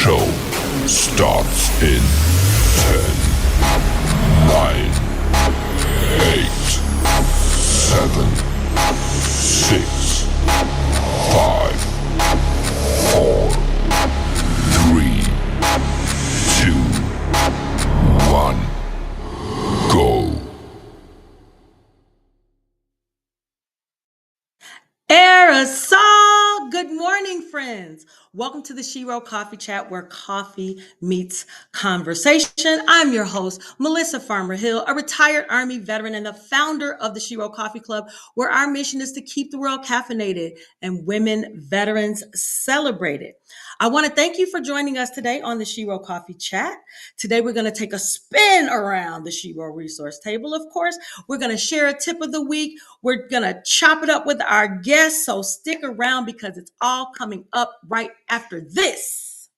show starts in 10, 9, 8, 7, 6, 5, 4, 3, 2, 1, go. Aerosol! Good morning, friends. Welcome to the Shero Coffee Chat, where coffee meets conversation. I'm your host, Melissa Farmer Hill, a retired Army veteran and the founder of the Shero Coffee Club, where our mission is to keep the world caffeinated and women veterans celebrated. I want to thank you for joining us today on the Shero Coffee Chat. Today, we're going to take a spin around the Shero resource table. Of course, we're going to share a tip of the week. We're going to chop it up with our guests, so stick around because it's all coming up right after this.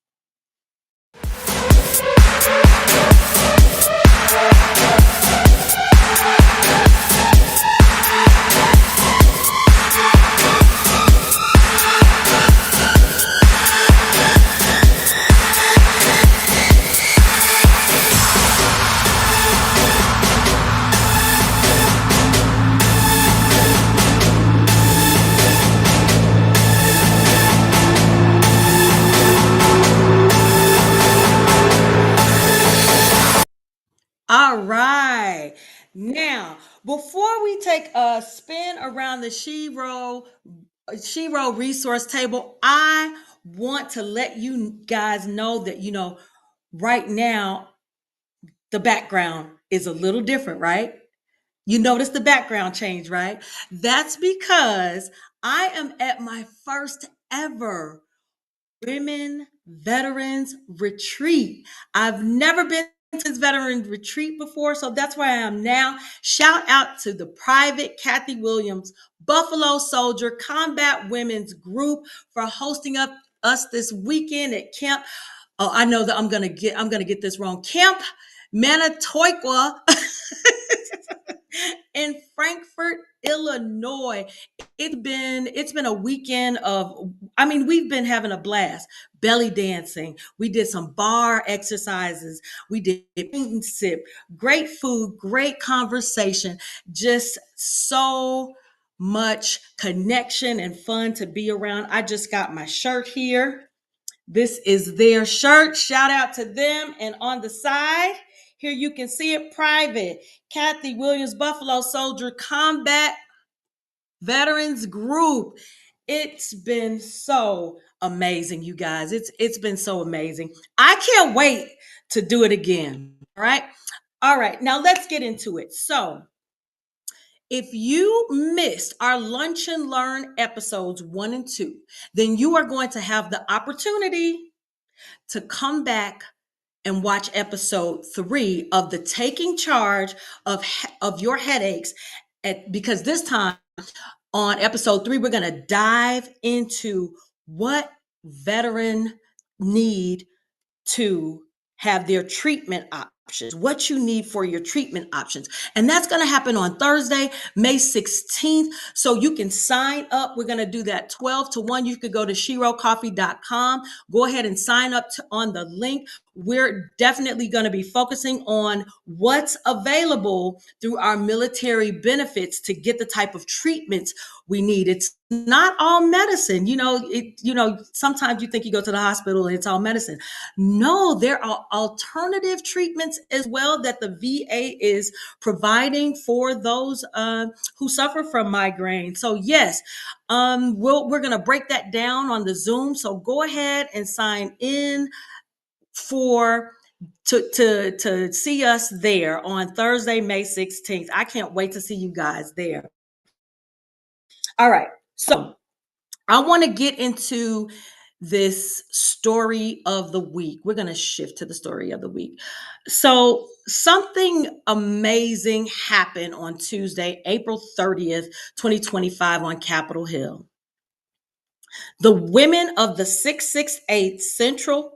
All right. Now, before we take a spin around the Shero resource table, I want to let you guys know that, right now, the background is a little different, right? You notice the background change, right? That's because I am at my first ever Women Veterans Retreat. I've never been to this veteran retreat before, so that's where I am now. Shout out to the private Kathy Williams Buffalo Soldier Combat Women's Group for hosting up us this weekend at Camp. Oh, I know that I'm gonna get this wrong. Camp Manitoqua in Frankfort, Illinois. It's been a weekend of, we've been having a blast. Belly dancing. We did some bar exercises. We did eat and sip. Great food, great conversation. Just so much connection and fun to be around. I just got my shirt here. This is their shirt. Shout out to them. And on the side, here you can see it, private. Kathy Williams, Buffalo Soldier Combat Veterans Group. It's been so amazing, you guys. It's been so amazing. I can't wait to do it again. All right. All right. Now let's get into it. So, if you missed our Lunch and Learn episodes 1 and 2, then you are going to have the opportunity to come back and watch episode 3 of the Taking Charge of Your Headaches, because this time on episode 3 we're going to dive into what veteran need to have their treatment options, what you need for your treatment options. And that's going to happen on Thursday, May 16th. So you can sign up. We're going to do that 12 to 1. You could go to sherocoffee.com. Go ahead and sign up on the link. We're definitely going to be focusing on what's available through our military benefits to get the type of treatments we need. It's not all medicine. Sometimes you think you go to the hospital and it's all medicine. No, there are alternative treatments as well that the VA is providing for those who suffer from migraine. So yes, we're going to break that down on the Zoom. So go ahead and sign in for to see us there on Thursday, May 16th. I can't wait to see you guys there. All right. So I want to get into this story of the week. We're going to shift to the story of the week. So, something amazing happened on Tuesday, April 30th, 2025, on Capitol Hill. The women of the 668th Central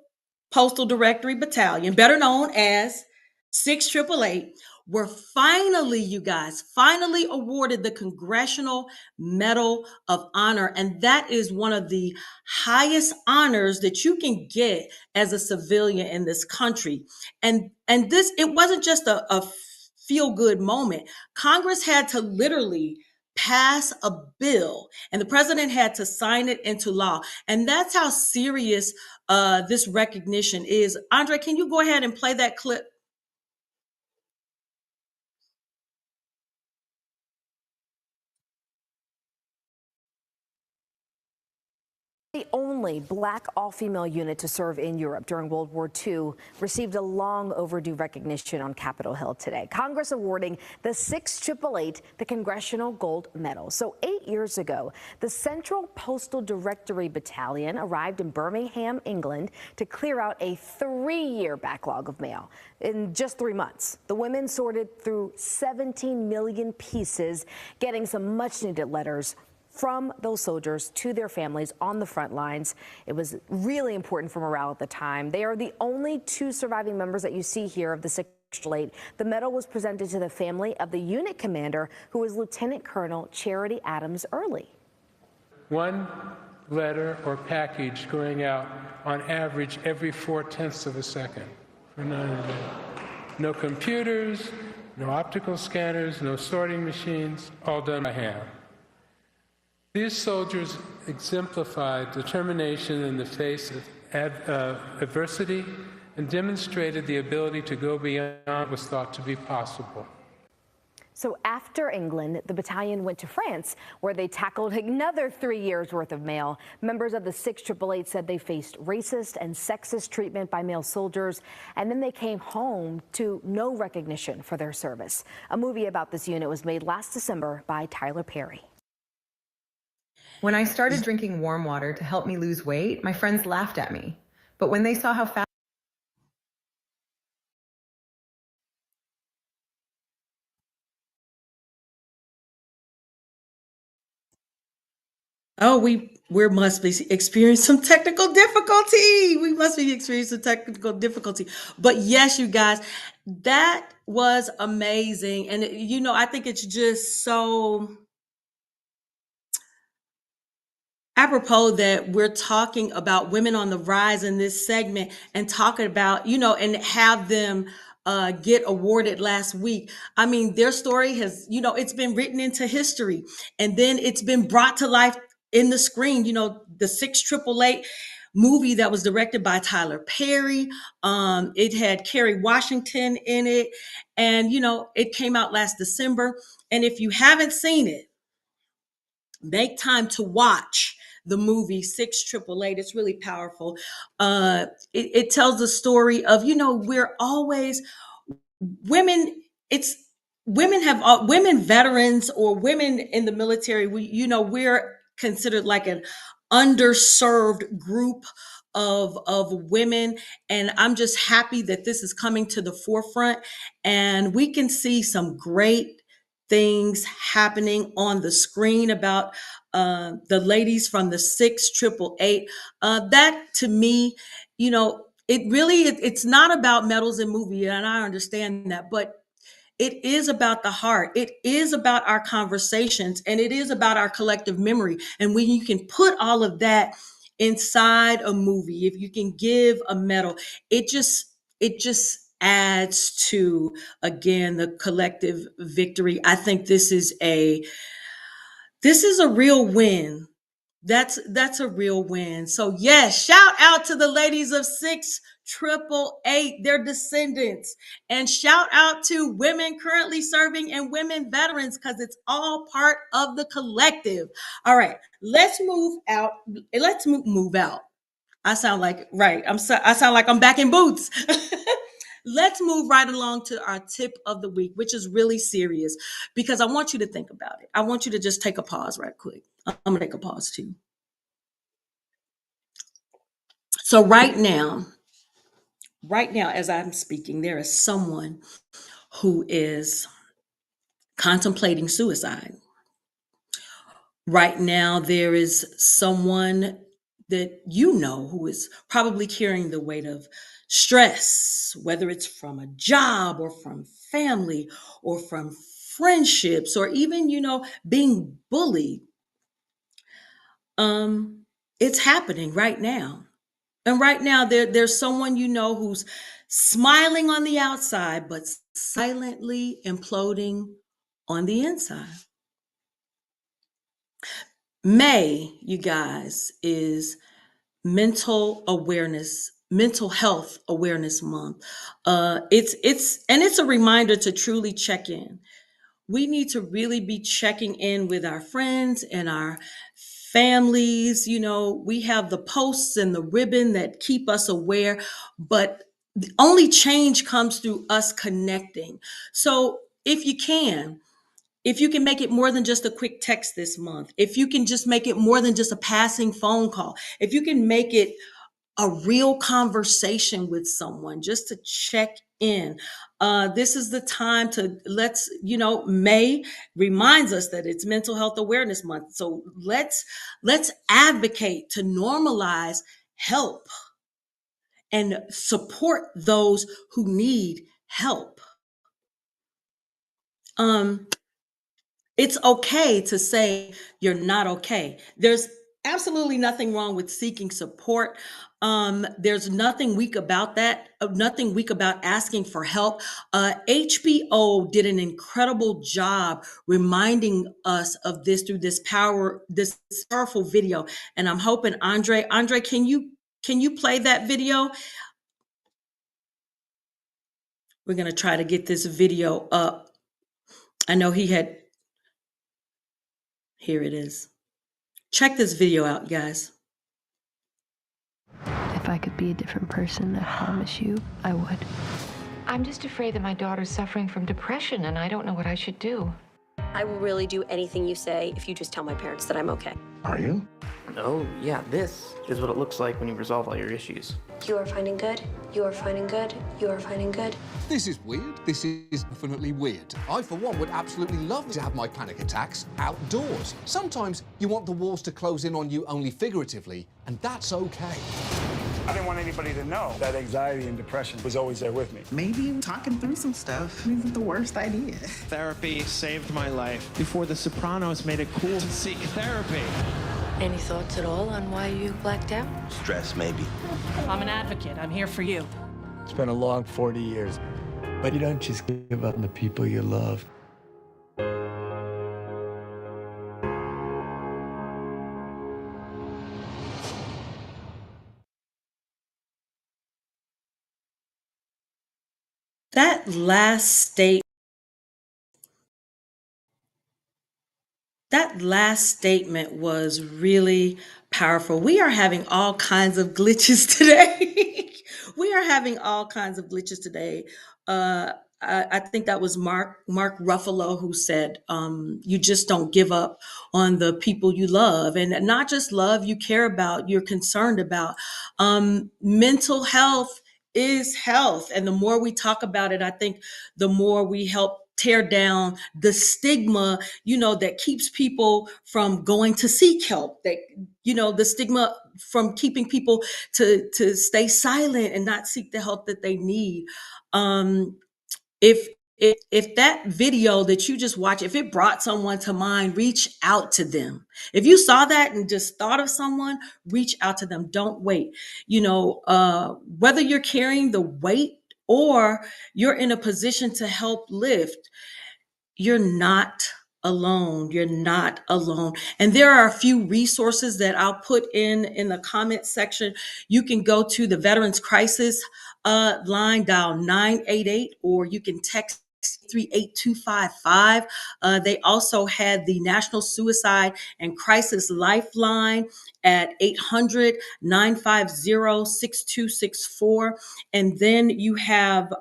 Postal Directory Battalion, better known as 6888, were finally, you guys, finally awarded the Congressional Medal of Honor. And that is one of the highest honors that you can get as a civilian in this country. And this, it wasn't just a feel good moment. Congress had to literally pass a bill and the president had to sign it into law. And that's how serious this recognition is. Andre, can you go ahead and play that clip? The only black all-female unit to serve in Europe during World War II received a long overdue recognition on Capitol Hill today. Congress awarding the 688 the Congressional Gold Medal. So 8 years ago, the Central Postal Directory Battalion arrived in Birmingham, England, to clear out a 3-year backlog of mail. In just 3 months, the women sorted through 17 million pieces, getting some much-needed letters from those soldiers to their families on the front lines. It was really important for morale at the time. They are the only 2 surviving members that you see here of the 688. The medal was presented to the family of the unit commander, who was Lieutenant Colonel Charity Adams Early. One letter or package going out on average every 4/10 of a second for 9 days. No computers, no optical scanners, no sorting machines, all done by hand. These soldiers exemplified determination in the face of adversity and demonstrated the ability to go beyond what was thought to be possible. So after England, the battalion went to France, where they tackled another 3 years worth of mail. Members of the 688 said they faced racist and sexist treatment by male soldiers, and then they came home to no recognition for their service. A movie about this unit was made last December by Tyler Perry. When I started drinking warm water to help me lose weight, my friends laughed at me. But when they saw how fast Oh, we must be experiencing some technical difficulty. We must be experiencing technical difficulty. But yes, you guys, that was amazing. And I think it's just so apropos that we're talking about women on the rise in this segment and talking about, and have them get awarded last week. I mean, their story has, it's been written into history and then it's been brought to life in the screen, the 688 movie that was directed by Tyler Perry. It had Kerry Washington in it. And, it came out last December. And if you haven't seen it, make time to watch the movie 688. It's really powerful. It tells the story of, we're always women. It's women have women veterans or women in the military. We're considered like an underserved group of women, and I'm just happy that this is coming to the forefront and we can see some great things happening on the screen about the ladies from the 688. That to me, it's not about medals in movie, and I understand that, but it is about the heart. It is about our conversations, and it is about our collective memory. And when you can put all of that inside a movie, if you can give a medal, it just adds to, again, the collective victory. I think this is a real win. That's a real win. So yes, shout out to the ladies of 688, their descendants, and shout out to women currently serving and women veterans, because it's all part of the collective. All right, let's move out. Let's move out. I sound like right. I sound like I'm back in boots. Let's move right along to our tip of the week, which is really serious because I want you to think about it. I want you to just take a pause right quick. I'm going to take a pause too. So right now, as I'm speaking, there is someone who is contemplating suicide. Right now, there is someone that you know who is probably carrying the weight of stress, whether it's from a job or from family or from friendships or even, being bullied. It's happening right now. And right now there's someone who's smiling on the outside but silently imploding on the inside. May, you guys, is mental health awareness month. It's a reminder to truly check in. We need to really be checking in with our friends and our families. We have the posts and the ribbon that keep us aware, but the only change comes through us connecting. So if you can make it more than just a quick text this month, if you can just make it more than just a passing phone call, if you can make it a real conversation with someone just to check in. This is the time to May reminds us that it's Mental Health Awareness Month. So let's advocate to normalize help and support those who need help. It's okay to say you're not okay. There's absolutely nothing wrong with seeking support. There's nothing weak about that, nothing weak about asking for help. HBO did an incredible job reminding us of this through this powerful video. And I'm hoping Andre, can you play that video? We're gonna try to get this video up. I know here it is. Check this video out, guys. If I could be a different person, I promise you, I would. I'm just afraid that my daughter's suffering from depression and I don't know what I should do. I will really do anything you say if you just tell my parents that I'm okay. Are you? Oh, yeah, this is what it looks like when you resolve all your issues. You are finding good. You are finding good. You are finding good. This is weird. This is definitely weird. I, for one, would absolutely love to have my panic attacks outdoors. Sometimes you want the walls to close in on you only figuratively, and that's okay. I didn't want anybody to know that anxiety and depression was always there with me. Maybe talking through some stuff isn't the worst idea. Therapy saved my life before The Sopranos made it cool to seek therapy. Any thoughts at all on why you blacked out? Stress, maybe. I'm an advocate. I'm here for you. It's been a long 40 years, but you don't just give up on the people you love. That last statement was really powerful. We are having all kinds of glitches today. We are having all kinds of glitches today. I think that was Mark Ruffalo who said, you just don't give up on the people you love, and not just love, you care about, you're concerned about. Mental health is health. And the more we talk about it, I think the more we help tear down the stigma, that keeps people from going to seek help, that, the stigma from keeping people to stay silent and not seek the help that they need. If that video that you just watched, if it brought someone to mind, reach out to them. If you saw that and just thought of someone, reach out to them. Don't wait. Whether you're carrying the weight or you're in a position to help lift, you're not alone. You're not alone. And there are a few resources that I'll put in the comment section. You can go to the Veterans Crisis line, dial 988, or you can text 38255. They also had the National Suicide and Crisis Lifeline at 800-950-6264. And then you have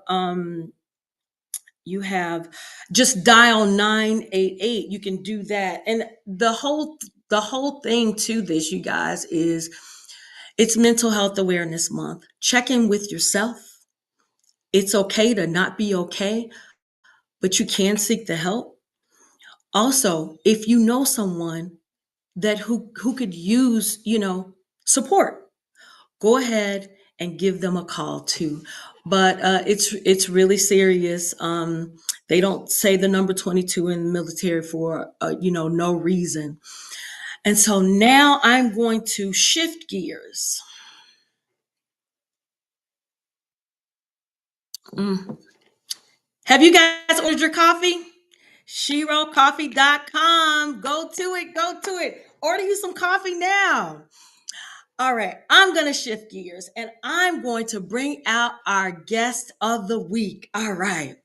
just dial 988. You can do that. And the whole thing to this, you guys, is it's Mental Health Awareness Month. Check in with yourself. It's okay to not be okay, but you can seek the help. Also, if you know someone who could use, support, go ahead and give them a call too. But it's really serious. They don't say the number 22 in the military for no reason. And so now I'm going to shift gears. Have you guys ordered your coffee? SheroCoffee.com. Go to it. Go to it. Order you some coffee now. All right, I'm going to shift gears and I'm going to bring out our guest of the week. All right.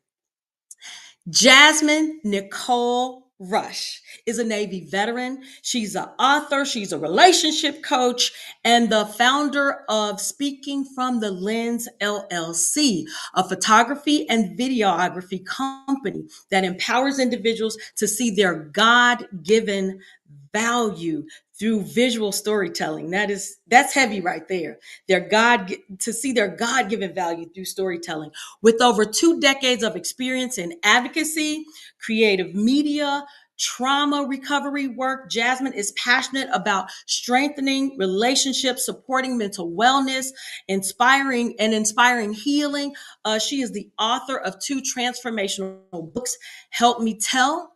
Jasmine Nicole Rush is a Navy veteran. She's an author, she's a relationship coach, and the founder of Speaking from the Lens LLC, a photography and videography company that empowers individuals to see their God-given value through visual storytelling. That's heavy right there. To see their God-given value through storytelling. With over 2 decades of experience in advocacy, creative media, trauma recovery work, Jasmine is passionate about strengthening relationships, supporting mental wellness, inspiring healing. She is the author of 2 transformational books, Help Me Tell,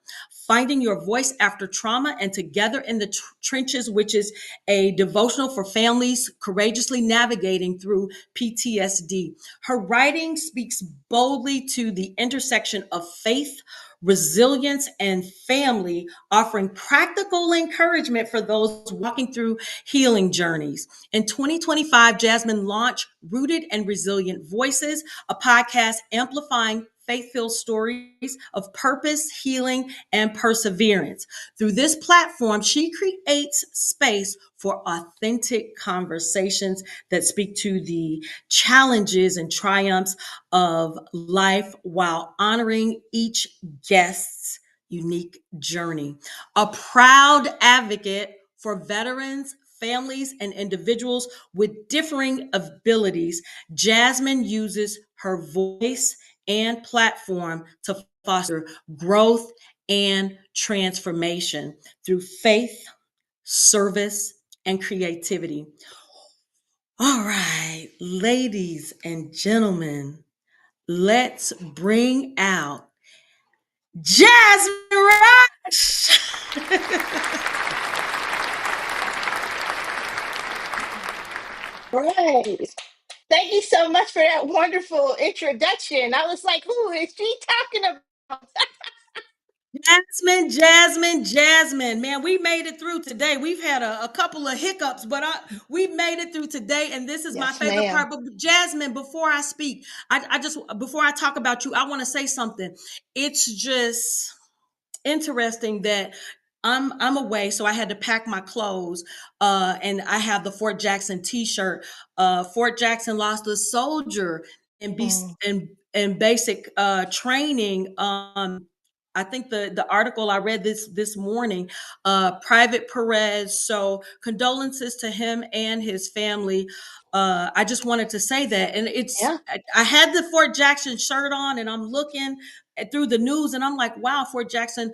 Finding Your Voice After Trauma, and Together in the Trenches, which is a devotional for families courageously navigating through PTSD. Her writing speaks boldly to the intersection of faith, resilience, and family, offering practical encouragement for those walking through healing journeys. In 2025, Jasmine launched Rooted and Resilient Voices, a podcast amplifying faith-filled stories of purpose, healing, and perseverance. Through this platform, she creates space for authentic conversations that speak to the challenges and triumphs of life while honoring each guest's unique journey. A proud advocate for veterans, families, and individuals with differing abilities, Jasmine uses her voice and platform to foster growth and transformation through faith, service, and creativity. All right, ladies and gentlemen, let's bring out Jasmine Rush. Right. Thank you so much for that wonderful introduction. I was like, who is she talking about? Jasmine. Man, we made it through today. We've had a couple of hiccups, but we made it through today. And this is my Yes, favorite ma'am. part. But Jasmine, before I speak, before I talk about you, I want to say something. It's just interesting that I'm away, so I had to pack my clothes, and I have the Fort Jackson T-shirt. Fort Jackson lost a soldier in Mm. basic training. I think the article I read this morning, Private Perez. So condolences to him and his family. I just wanted to say that, and Yeah. I had the Fort Jackson shirt on, and I'm looking through the news, and I'm like, wow, Fort Jackson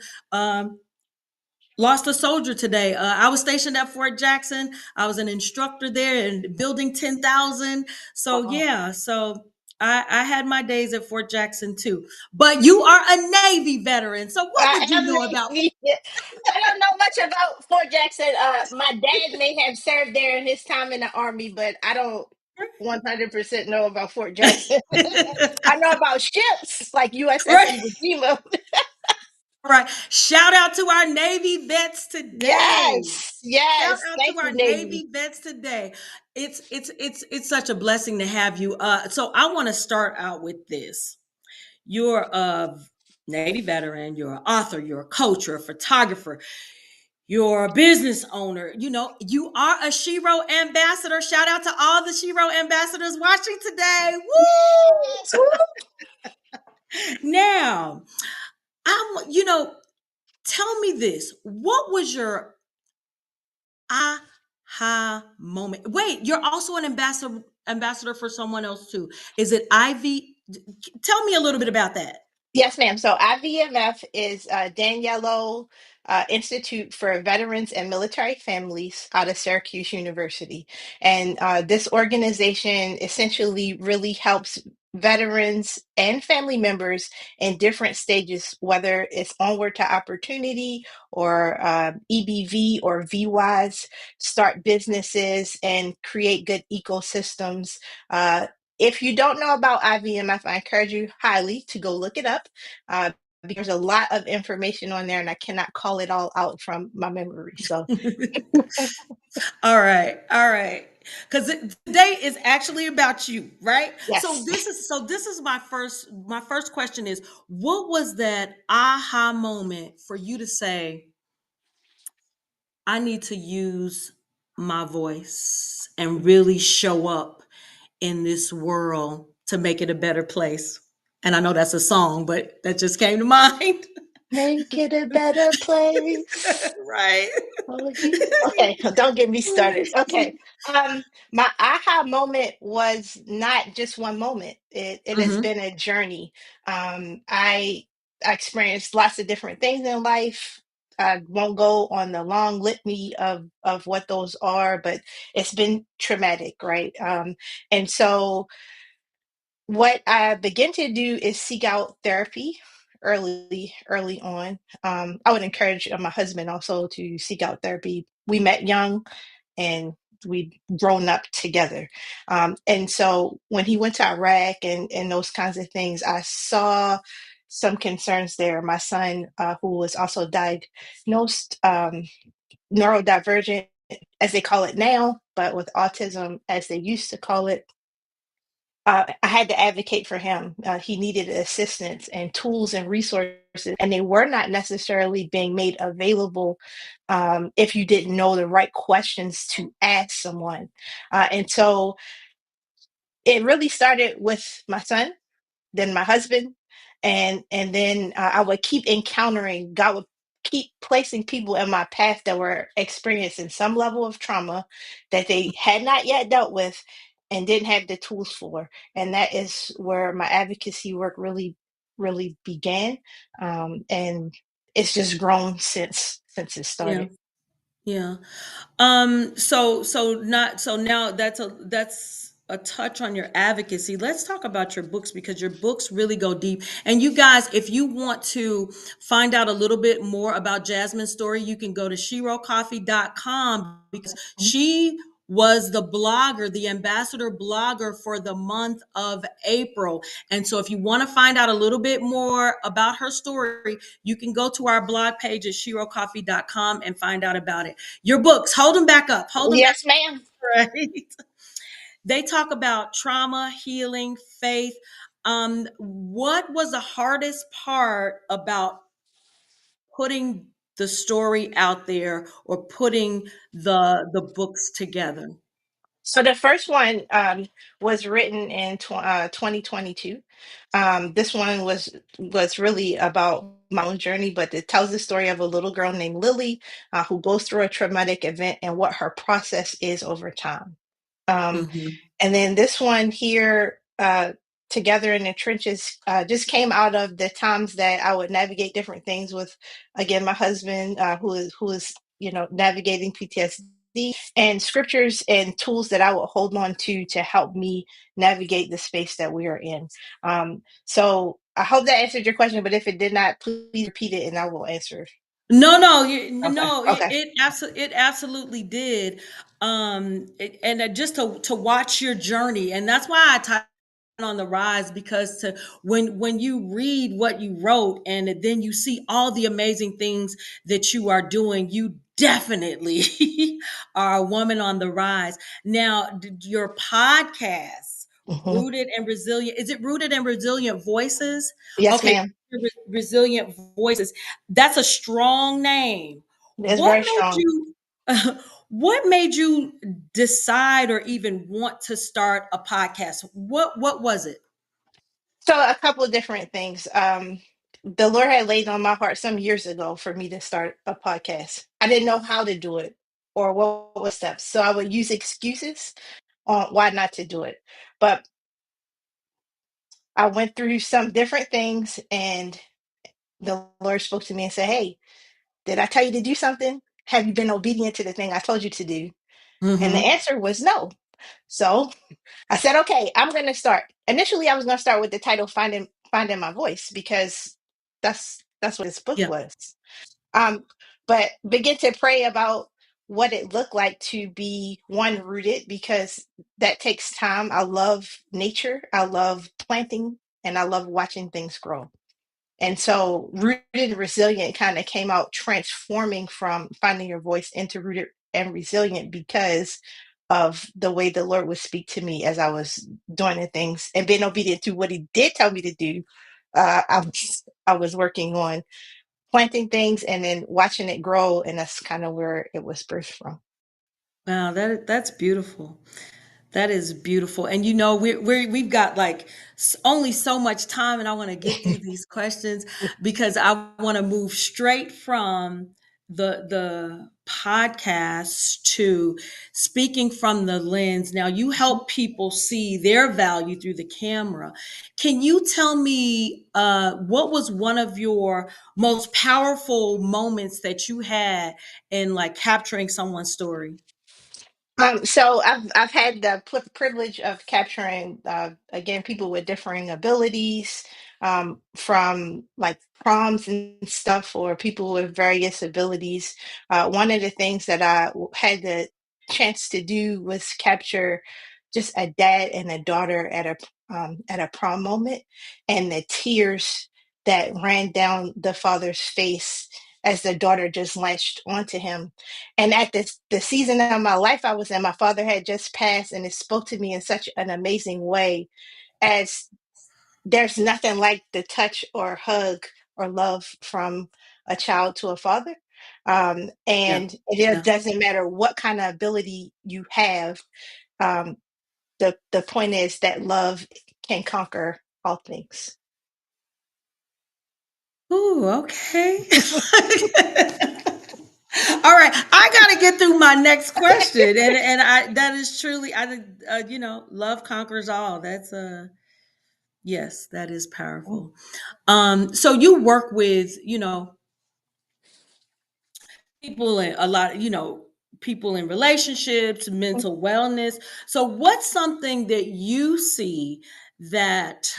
lost a soldier today. I was stationed at Fort Jackson. I was an instructor there in Building 10,000. So Wow. yeah, so I had my days at Fort Jackson too. But you are a Navy veteran, so what I would you am know about? Navy. I don't know much about Fort Jackson. My dad may have served there in his time in the Army, but I don't 100% know about Fort Jackson. I know about ships like USS Right. Iwo Jima. All right. Shout out to our Navy vets today. Yes, Shout yes. out to Thank you, our Navy. Navy vets today. It's such a blessing to have you. So I want to start out with this. You're a Navy veteran, you're an author, you're a coach, you're a photographer, you're a business owner. You know, you are a Shero ambassador. Shout out to all the Shero ambassadors watching today. Woo! Yes. Woo! Now, tell me this. What was your aha moment? Wait, you're also an ambassador for someone else too. Is it Ivy? Tell me a little bit about that. Yes, ma'am. So IVMF is Daniello Institute for Veterans and Military Families out of Syracuse University. And this organization essentially really helps veterans and family members in different stages, whether it's onward to opportunity or EBV or VWise, start businesses and create good ecosystems. If you don't know about IVMF, I encourage you highly to go look it up. Uh, because there's a lot of information on there and I cannot call it all out from my memory. So, All right, all right. Because today is actually about you, right? So yes. this is my first question is, what was that aha moment for you to say, I need to use my voice and really show up in this world to make it a better place? And I know that's a song, but that just came to mind. Make it a better place. Right. Oh, okay, don't get me started. Okay. Um, my aha moment was not just one moment. It has Hmm. been a journey. I experienced lots of different things in life. I won't go on the long litany of what those are, but it's been traumatic, right? And so what I begin to do is seek out therapy early on. I would encourage my husband also to seek out therapy. We met young and we've grown up together. And so when he went to Iraq and those kinds of things, I saw some concerns there. My son, who was also diagnosed neurodivergent, as they call it now, but with autism, as they used to call it, I had to advocate for him. He needed assistance and tools and resources, and they were not necessarily being made available if you didn't know the right questions to ask someone. And so it really started with my son, then my husband, and then I would keep encountering. God would keep placing people in my path that were experiencing some level of trauma that they had not yet dealt with and didn't have the tools for. And that is where my advocacy work really began, and it's just grown since it Yeah. started. Yeah. So now that's a touch on your advocacy. Let's talk about your books because your books really go deep. And you guys, if you want to find out a little bit more about Jasmine's story, you can go to sherocoffee.com because she was the blogger, the ambassador blogger for the month of April. And so if you want to find out a little bit more about her story, you can go to our blog page at sherocoffee.com and find out about it. Your books, hold them back up. Hold them back Yes, ma'am. up, right? They talk about trauma, healing, faith. What was the hardest part about putting the story out there or putting the books together? So the first one was written in 2022. This one was really about my own journey, but it tells the story of a little girl named Lily who goes through a traumatic event and what her process is over time. Um, Mhm. and then this one here, Together in the Trenches, just came out of the times that I would navigate different things with, again, my husband, who is navigating PTSD, and scriptures and tools that I would hold on to help me navigate the space that we are in. So I hope that answered your question, but if it did not, please repeat it and I will answer. No, no, Okay. no. Okay. It absolutely did. And just to watch your journey, and that's why I typed on the rise because to when you read what you wrote and then you see all the amazing things that you are doing, you definitely are a woman on the rise. Now, your podcast, Mhm. Rooted and Resilient, is it Rooted and Resilient Voices? Yes, Okay, ma'am. Resilient Voices. That's a strong name. It's What very made strong. you what made you decide or even want to start a podcast? What was it? So a couple of different things. The Lord had laid on my heart some years ago for me to start a podcast. I didn't know how to do it or what was steps. So I would use excuses on why not to do it. But I went through some different things, and the Lord spoke to me and said, "Hey, did I tell you to do something? Have you been obedient to the thing I told you to do?" And the Mm-hmm. answer was no. So I said, "Okay, I'm going to start." Initially, I was going to start with the title "Finding My Voice," because that's what this book Yeah. was. But begin to pray about what it looked like to be one rooted, because that takes time. I love nature. I love planting, and I love watching things grow. And so rooted and resilient kind of came out, transforming from finding your voice into rooted and resilient, because of the way the Lord would speak to me as I was doing the things and being obedient to what he did tell me to do. I was working on planting things and then watching it grow, and that's kind of where it was birthed from. Wow, that's beautiful. That is beautiful. And we've got like only so much time, and I want to get through these questions because I want to move straight from the podcast to speaking from the lens. Now, you help people see their value through the camera. Can you tell me what was one of your most powerful moments that you had in like capturing someone's story? So I've had the privilege of capturing again, people with differing abilities, from like proms and stuff, or people with various abilities. One of the things that had the chance to do was capture just a dad and a daughter at a prom moment, and the tears that ran down the father's face as the daughter just latched onto him. And at the season of my life I was in, my father had just passed, and it spoke to me in such an amazing way, as there's nothing like the touch or hug or love from a child to a father. Yeah. And it Yeah. doesn't matter what kind of ability you have. Um, the point is that love can conquer all things. Ooh, okay. All right, I got to get through my next question, and I that is truly love conquers all. That's yes, that is powerful. So you work with people in a lot, people in relationships, mental wellness. So what's something that you see that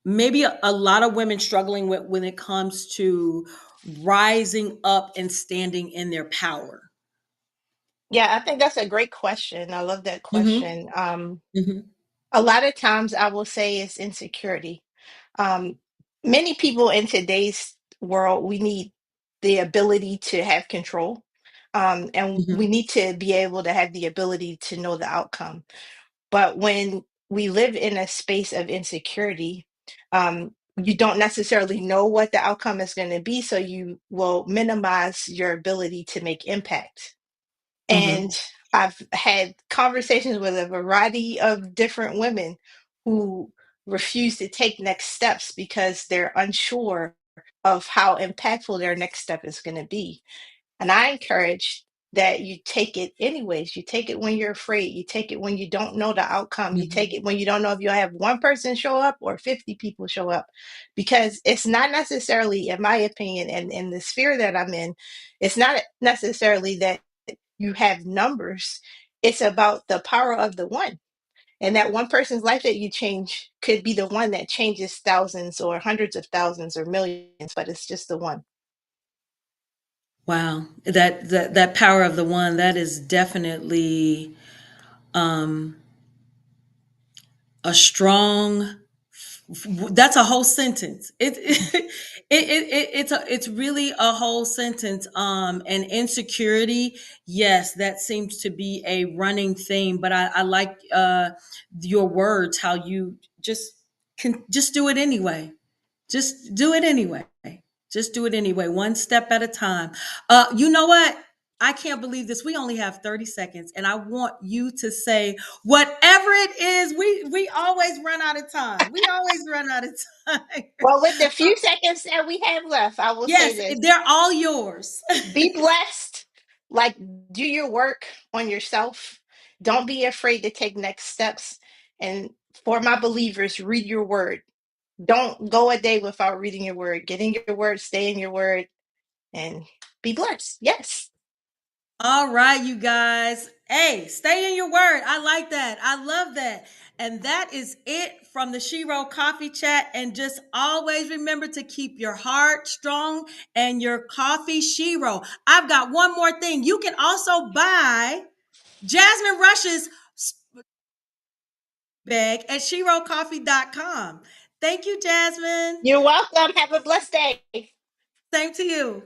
maybe a lot of women struggling with when it comes to rising up and standing in their power? Yeah, I think that's a great question. I love that Mm-hmm. question. Mm-hmm. A lot of times I will say it's insecurity. Um, Many people in today's world, we need the ability to have control. And Mm-hmm. we need to be able to have the ability to know the outcome. But when we live in a space of insecurity, you don't necessarily know what the outcome is going to be. So you will minimize your ability to make impact. Mm-hmm. And I've had conversations with a variety of different women who refuse to take next steps because they're unsure of how impactful their next step is going to be. And I encourage that you take it anyways. You take it when you're afraid. You take it when you don't know the outcome. You take it when you don't know if you'll have one person show up or 50 people show up. Because it's not necessarily, in my opinion, and in the sphere that I'm in, it's not necessarily that you have numbers. It's about the power of the one. And that one person's life that you change could be the one that changes thousands or hundreds of thousands or millions, but it's just the one. Wow, that power of the one, that is definitely um a strong, that's a whole sentence. It's really a whole sentence. And insecurity, yes, that seems to be a running theme, but I like your words, how you just do it anyway. Just do it anyway. Just do it anyway, one step at a time. You know what? I can't believe this. We only have 30 seconds, and I want you to say whatever it is. We always run out of time. We always run out of time. Well, with the few seconds that we have left, I will say Yes, this: they're all yours. be blessed, like, do your work on yourself. Don't be afraid to take next steps. And For my believers, read your word. Don't go a day without reading your word. Get in your word, stay in your word, and be blessed. Yes. All right, you guys. Hey, stay in your word. I like that. I love that. And that is it from the Shero Coffee Chat. And just always remember to keep your heart strong and your coffee Shero. I've got one more thing. You can also buy Jasmine Rush's bag at sherocoffee.com. Thank you, Jasmine. You're welcome. Have a blessed day. Same to you.